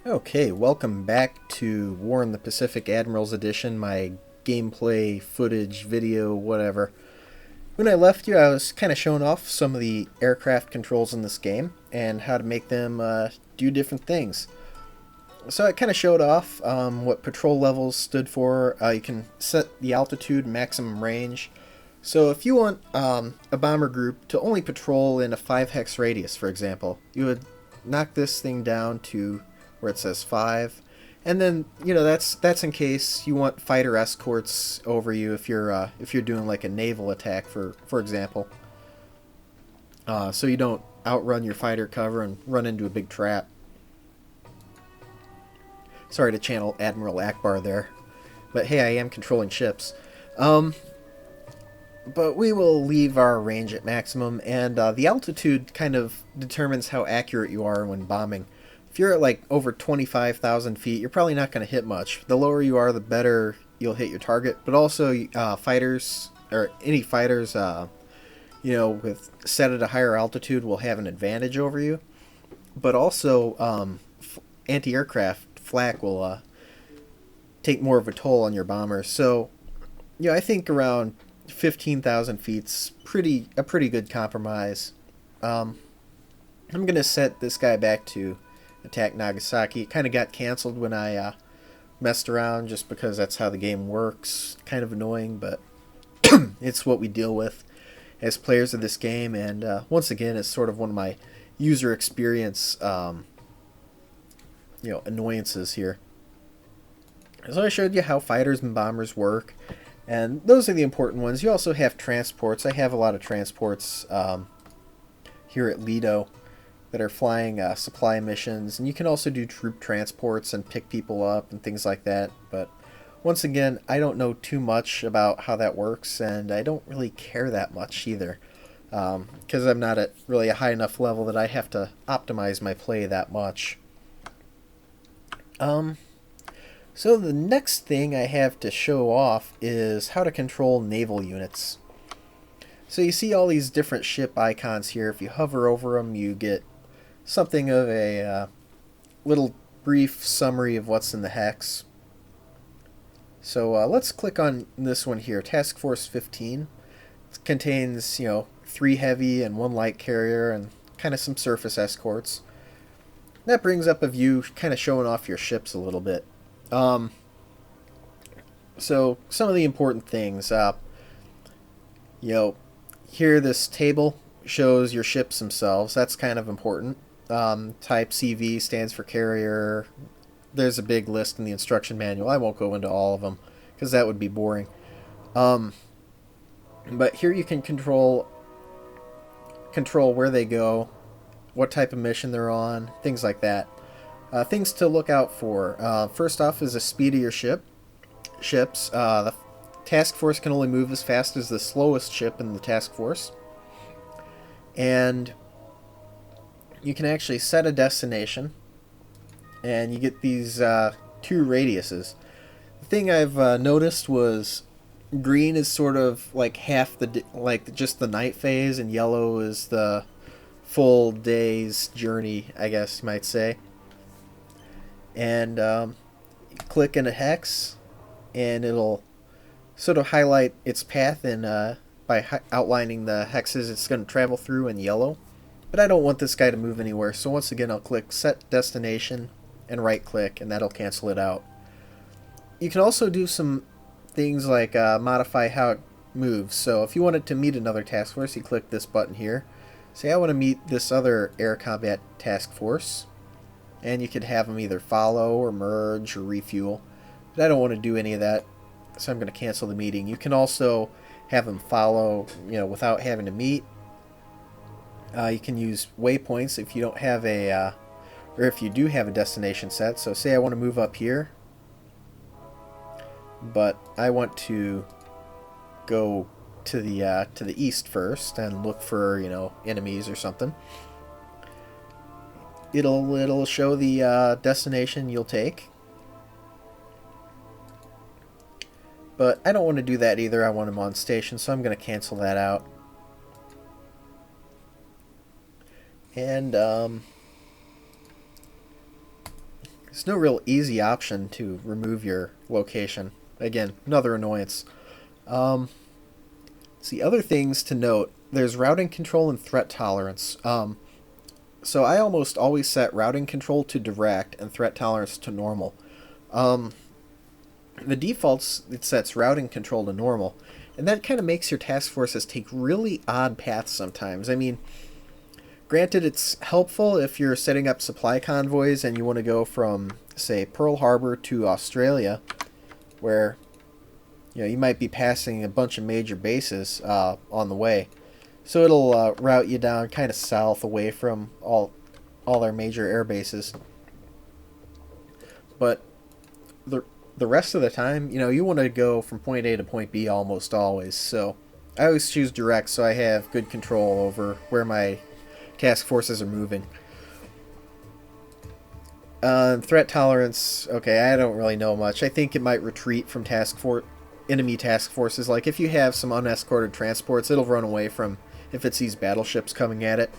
Okay, welcome back to War in the Pacific Admirals Edition, my gameplay, footage, video, whatever. When I left you, I was kind of showing off some of the aircraft controls in this game and how to make them do different things. So I kind of showed off what patrol levels stood for. You can set the altitude, maximum range. So if you want a bomber group to only patrol in a 5 hex radius, for example, you would knock this thing down to where it says 5, and then that's in case you want fighter escorts over you if you're doing like a naval attack, for example, so you don't outrun your fighter cover and run into a big trap. Sorry to channel Admiral Akbar there, but hey, I am controlling ships. But we will leave our range at maximum, and the altitude kind of determines how accurate you are when bombing. If you're at like over 25,000 feet, you're probably not going to hit much. The lower you are, the better you'll hit your target. But also, fighters, or any fighters, with set at a higher altitude will have an advantage over you. But also, anti-aircraft flak will take more of a toll on your bombers. So, I think around 15,000 feet's a pretty good compromise. I'm going to set this guy back to attack Nagasaki. It kind of got canceled when I messed around just because that's how the game works. Kind of annoying, but it's what we deal with as players of this game, and once again, it's sort of one of my user experience annoyances here. So I showed you how fighters and bombers work, and those are the important ones. You also have transports. I have a lot of transports here at Lido that are flying supply missions, and you can also do troop transports and pick people up and things like that. But once again, I don't know too much about how that works, and I don't really care that much either, because I'm not at really a high enough level that I have to optimize my play that much. So the next thing I have to show off is how to control naval units. So you see all these different ship icons here. If you hover over them, you get something of a little brief summary of what's in the hex. So let's click on this one here, Task Force 15. It contains, 3 heavy and 1 light carrier and kind of some surface escorts. That brings up a view kind of showing off your ships a little bit. So some of the important things, here this table shows your ships themselves. That's kind of important. Type CV stands for carrier. There's a big list in the instruction manual. I won't go into all of them because that would be boring. But here you can control where they go, what type of mission they're on, things like that. Things to look out for. First off is the speed of your ships. The task force can only move as fast as the slowest ship in the task force. And you can actually set a destination, and you get these 2 radiuses. The thing I've noticed was green is sort of like half just the night phase, and yellow is the full day's journey, I guess you might say. And click in a hex, and it'll sort of highlight its path, and by outlining the hexes it's going to travel through in yellow. But I don't want this guy to move anywhere, so once again I'll click Set Destination and right click, and that'll cancel it out. You can also do some things like modify how it moves. So if you want it to meet another task force, you click this button here. Say I want to meet this other air combat task force, and you could have them either follow or merge or refuel. But I don't want to do any of that, so I'm going to cancel the meeting. You can also have them follow, without having to meet. You can use waypoints if you don't have or if you do have a destination set. So say I want to move up here, but I want to go to the east first and look for enemies or something. It'll show the destination you'll take. But I don't want to do that either. I want them on station, so I'm going to cancel that out. And There's no real easy option to remove your location. Again, another annoyance. See, other things to note, there's routing control and threat tolerance. So I almost always set routing control to direct and threat tolerance to normal. The defaults, it sets routing control to normal, and that kind of makes your task forces take really odd paths sometimes. I mean, granted, it's helpful if you're setting up supply convoys and you want to go from, say, Pearl Harbor to Australia, where you might be passing a bunch of major bases on the way. So it'll route you down kind of south away from all our major air bases. But the rest of the time, you want to go from point A to point B almost always. So I always choose direct so I have good control over where my task forces are moving. Threat tolerance, okay, I don't really know much. I think it might retreat from enemy task forces. Like if you have some unescorted transports, it'll run away from if it sees battleships coming at it.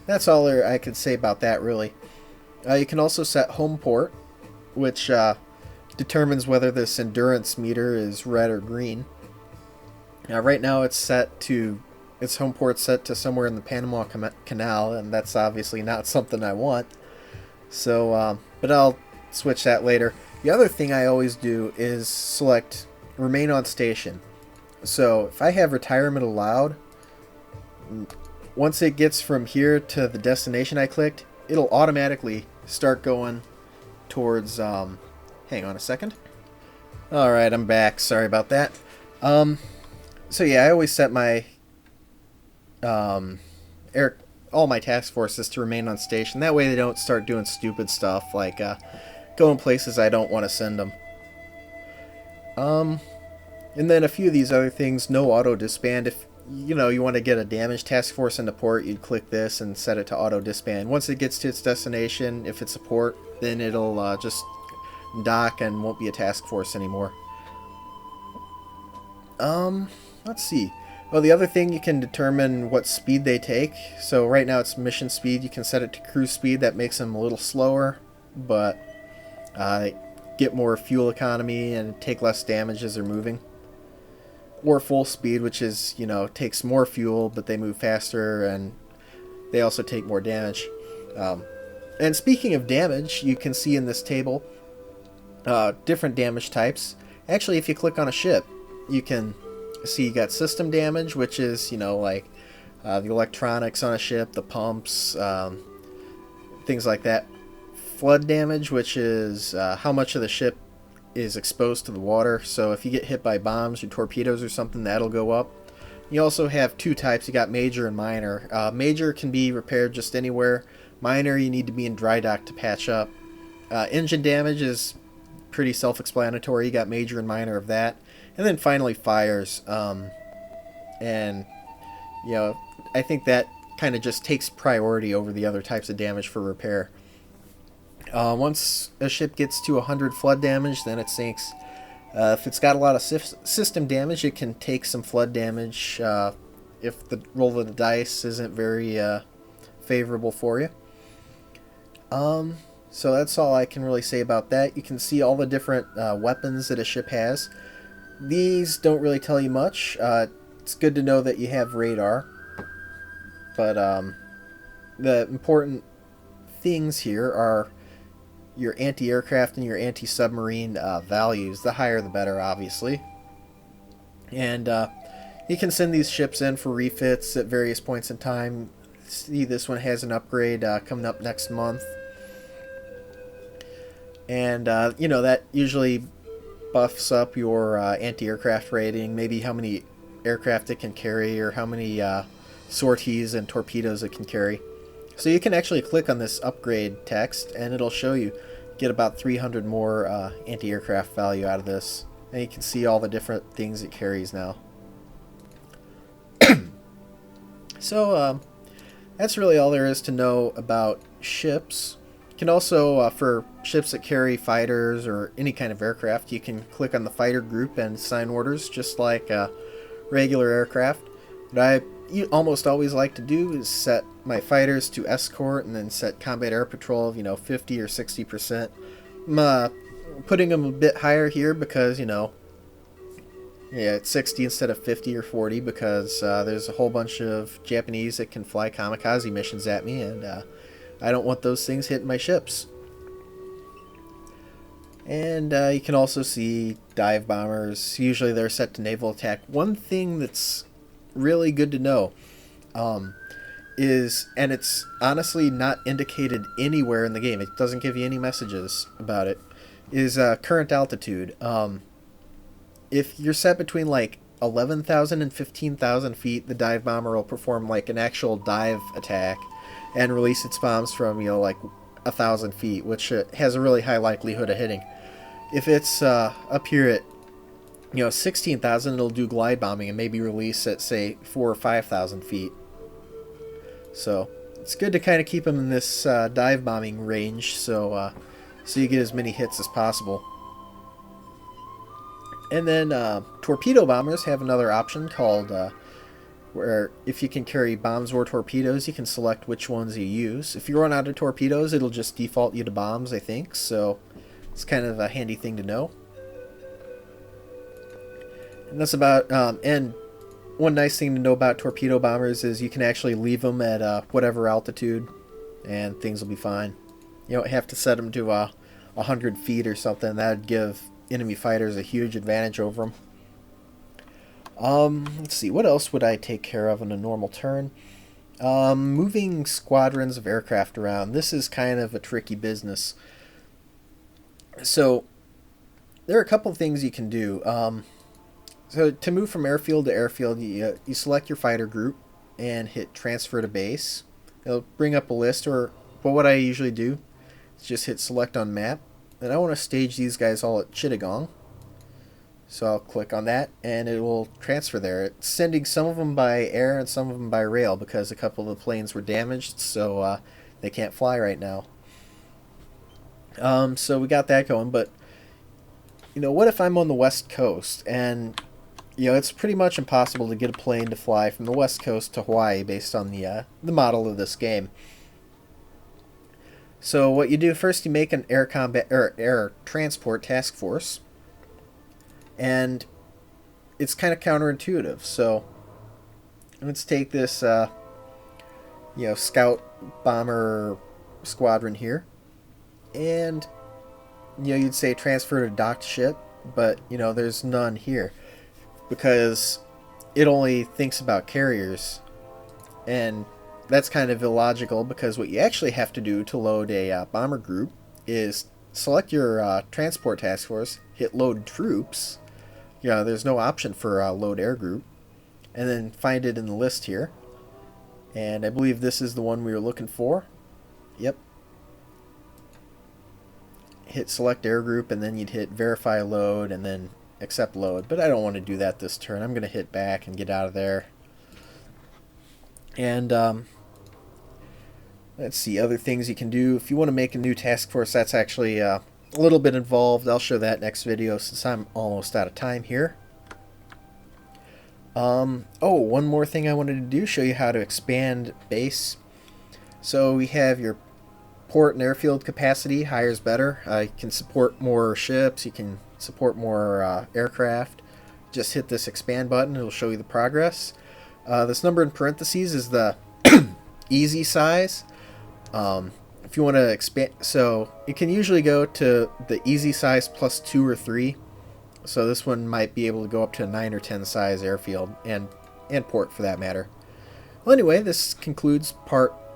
That's all I could say about that, really. You can also set home port, which determines whether this endurance meter is red or green. Right now its home port set to somewhere in the Panama Canal, and that's obviously not something I want. So, but I'll switch that later. The other thing I always do is select remain on station. So if I have retirement allowed, once it gets from here to the destination I clicked, it'll automatically start going towards, hang on a second. Alright, I'm back. Sorry about that. So yeah, I always set my, all my task forces to remain on station. That way they don't start doing stupid stuff like, going places I don't want to send them. And then a few of these other things, no auto disband. If you want to get a damaged task force into port, you'd click this and set it to auto disband. Once it gets to its destination, if it's a port, then it'll just dock and won't be a task force anymore. Let's see. Oh, the other thing, you can determine what speed they take. So right now it's mission speed. You can set it to cruise speed. That makes them a little slower, but get more fuel economy and take less damage as they're moving. Or full speed, which is, takes more fuel, but they move faster, and they also take more damage. And speaking of damage, you can see in this table different damage types. Actually, if you click on a ship, you can see you got system damage, which is, like the electronics on a ship, the pumps, things like that. Flood damage, which is how much of the ship is exposed to the water. So if you get hit by bombs or torpedoes or something, that'll go up. You also have two types. You got major and minor. Major can be repaired just anywhere. Minor, you need to be in dry dock to patch up. Engine damage is pretty self-explanatory. You got major and minor of that. And then finally fires. And I think that kind of just takes priority over the other types of damage for repair. Once a ship gets to 100 flood damage, then it sinks. If it's got a lot of system damage, it can take some flood damage if the roll of the dice isn't very favorable for you. So that's all I can really say about that. You can see all the different weapons that a ship has. These don't really tell you much. It's good to know that you have radar. But the important things here are your anti-aircraft and your anti-submarine values. The higher the better, obviously. And you can send these ships in for refits at various points in time. See, this one has an upgrade coming up next month. And, that usually buffs up your anti-aircraft rating, maybe how many aircraft it can carry or how many sorties and torpedoes it can carry. So you can actually click on this upgrade text and it'll show you get about 300 more anti-aircraft value out of this. And you can see all the different things it carries now. So that's really all there is to know about ships. You can also, for ships that carry fighters or any kind of aircraft, you can click on the fighter group and assign orders just like regular aircraft. But I almost always like to do is set my fighters to escort and then set combat air patrol of, 50 or 60%. I'm putting them a bit higher here because, yeah, it's 60 instead of 50 or 40 because there's a whole bunch of Japanese that can fly kamikaze missions at me, and I don't want those things hitting my ships. And you can also see dive bombers. Usually they're set to naval attack. One thing that's really good to know is, and it's honestly not indicated anywhere in the game, it doesn't give you any messages about it, is current altitude. If you're set between like 11,000 and 15,000 feet, the dive bomber will perform like an actual dive attack and release its bombs from, like 1,000 feet, which has a really high likelihood of hitting. If it's up here at 16,000, it'll do glide bombing and maybe release at, say, 4,000 or 5,000 feet. So it's good to kind of keep them in this dive bombing range, so you get as many hits as possible. And then torpedo bombers have another option called where if you can carry bombs or torpedoes, you can select which ones you use. If you run out of torpedoes, it'll just default you to bombs, I think. So it's kind of a handy thing to know. And that's about, and one nice thing to know about torpedo bombers is you can actually leave them at whatever altitude and things will be fine. You don't have to set them to 100 feet or something. That would give enemy fighters a huge advantage over them. Let's see, what else would I take care of in a normal turn? Moving squadrons of aircraft around. This is kind of a tricky business. So there are a couple of things you can do. So to move from airfield to airfield, you select your fighter group and hit transfer to base. It'll bring up a list, but what I usually do is just hit select on map. And I want to stage these guys all at Chittagong. So I'll click on that and it will transfer there. It's sending some of them by air and some of them by rail because a couple of the planes were damaged, so they can't fly right now. So we got that going, but what if I'm on the West Coast and it's pretty much impossible to get a plane to fly from the West Coast to Hawaii based on the model of this game. So what you do first, you make an air transport task force, and it's kind of counterintuitive. So let's take this scout bomber squadron here, and you'd say transfer to docked ship, but there's none here because it only thinks about carriers, and that's kind of illogical because what you actually have to do to load a bomber group is select your transport task force, hit load troops. There's no option for load air group, and then find it in the list here. And I believe this is the one we were looking for. Yep. Hit select air group, and then you'd hit verify load, and then accept load. But I don't want to do that this turn. I'm going to hit back and get out of there. And let's see, other things you can do. If you want to make a new task force, that's actually a little bit involved. I'll show that next video since I'm almost out of time here. One more thing I wanted to do, show you how to expand base. So we have your port and airfield capacity, higher is better. You can support more ships, you can support more aircraft. Just hit this expand button, it'll show you the progress. This number in parentheses is the easy size. If you want to expand, so you can usually go to the easy size plus 2 or 3. So this one might be able to go up to a 9 or 10 size airfield and port for that matter. Well, anyway, this concludes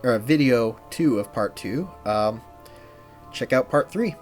video 2 of part 2. Check out part 3.